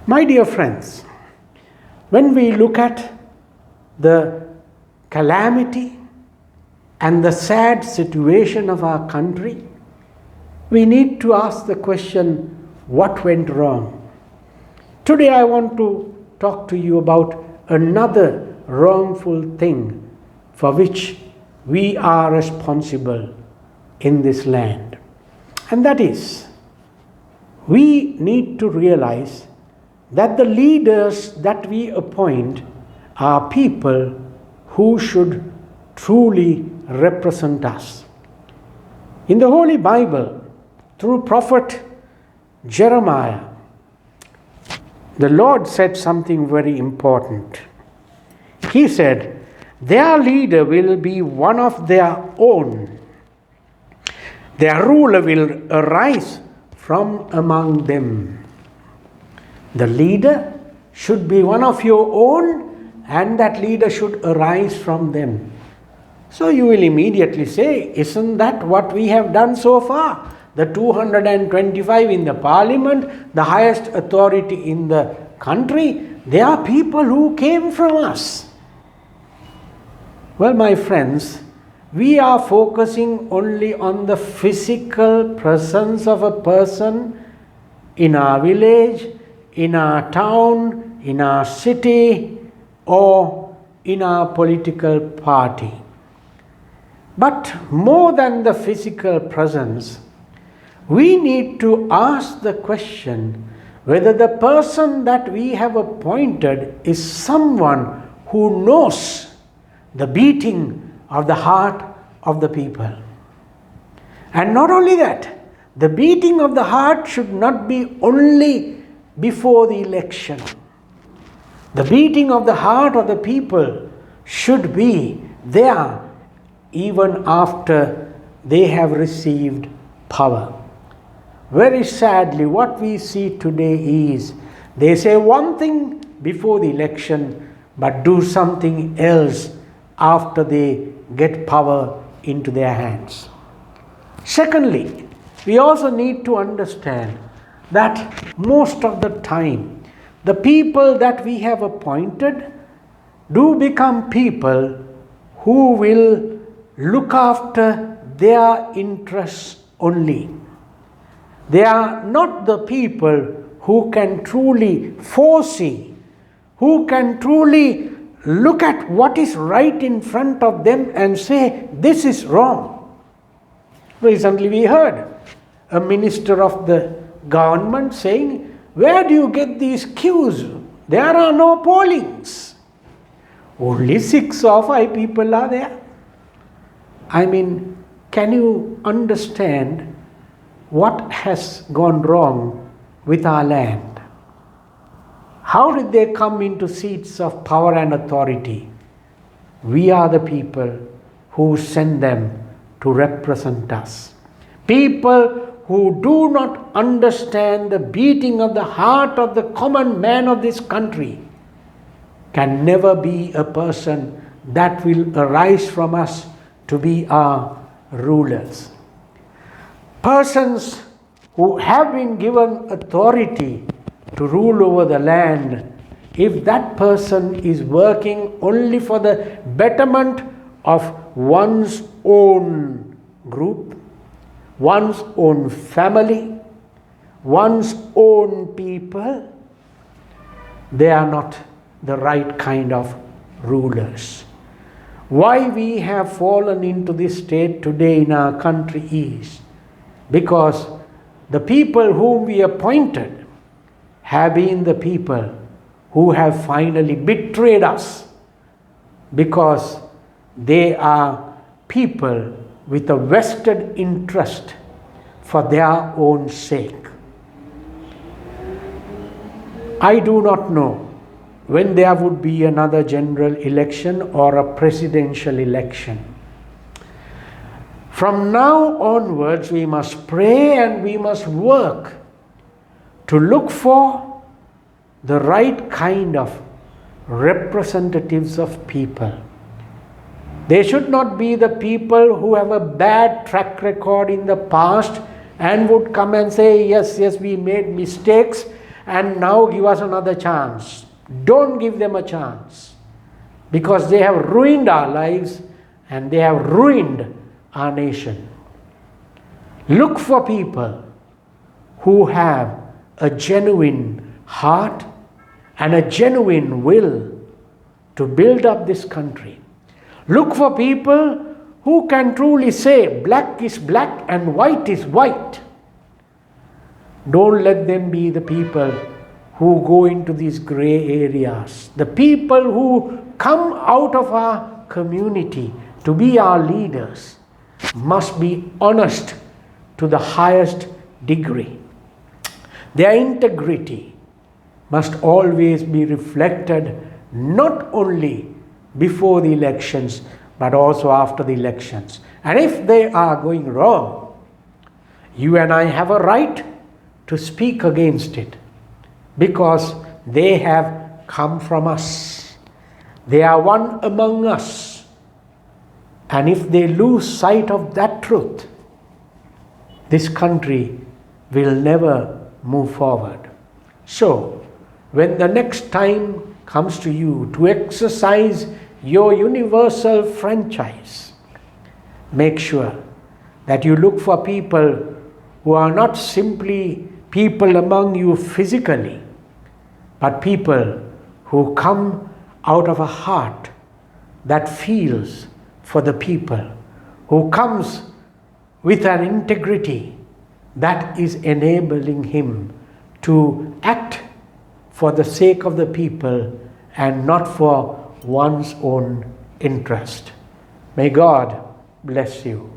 My dear friends, when we look at the calamity and the sad situation of our country, we need to ask the question, what went wrong? Today I want to talk to you about another wrongful thing for which we are responsible in this land. And that is, we need to realize that the leaders that we appoint are people who should truly represent us. In the Holy Bible, through prophet Jeremiah, the Lord said something very important. He said, their leader will be one of their own. Their ruler will arise from among them. The leader should be one of your own, and that leader should arise from them. So you will immediately say, isn't that what we have done so far? The 225 in the parliament, the highest authority in the country, they are people who came from us. Well, my friends, we are focusing only on the physical presence of a person in our village, in our town, in our city, or in our political party. But more than the physical presence, we need to ask the question whether the person that we have appointed is someone who knows the beating of the heart of the people. And not only that, the beating of the heart should not be only before the election. The beating of the heart of the people should be there even after they have received power. Very sadly, what we see today is they say one thing before the election but do something else after they get power into their hands. Secondly, we also need to understand that most of the time the people that we have appointed do become people who will look after their interests only. They are not the people who can truly foresee, who can truly look at what is right in front of them and say, this is wrong. Recently we heard a minister of the government saying, where do you get these queues? There are no pollings. Only 6 or 5 people are there. I mean, can you understand what has gone wrong with our land? How did they come into seats of power and authority? We are the people who send them to represent us. People who do not understand the beating of the heart of the common man of this country can never be a person that will arise from us to be our rulers. Persons who have been given authority to rule over the land, if that person is working only for the betterment of one's own group, one's own family, one's own people, they are not the right kind of rulers. Why we have fallen into this state today in our country is because the people whom we appointed have been the people who have finally betrayed us, because they are people with a vested interest for their own sake. I do not know when there would be another general election or a presidential election. From now onwards, we must pray and we must work to look for the right kind of representatives of people. They should not be the people who have a bad track record in the past and would come and say, yes, we made mistakes and now give us another chance. Don't give them a chance, because they have ruined our lives and they have ruined our nation. Look for people who have a genuine heart and a genuine will to build up this country. Look for people who can truly say black is black and white is white. Don't let them be the people who go into these gray areas. The people who come out of our community to be our leaders must be honest to the highest degree. Their integrity must always be reflected not only before the elections but also after the elections. And if they are going wrong, you and I have a right to speak against it, because they have come from us. They are one among us. And if they lose sight of that truth, this country will never move forward. So, when the next time comes to you to exercise your universal franchise, make sure that you look for people who are not simply people among you physically, but people who come out of a heart that feels for the people, who comes with an integrity that is enabling him to act for the sake of the people and not for one's own interest. May God bless you.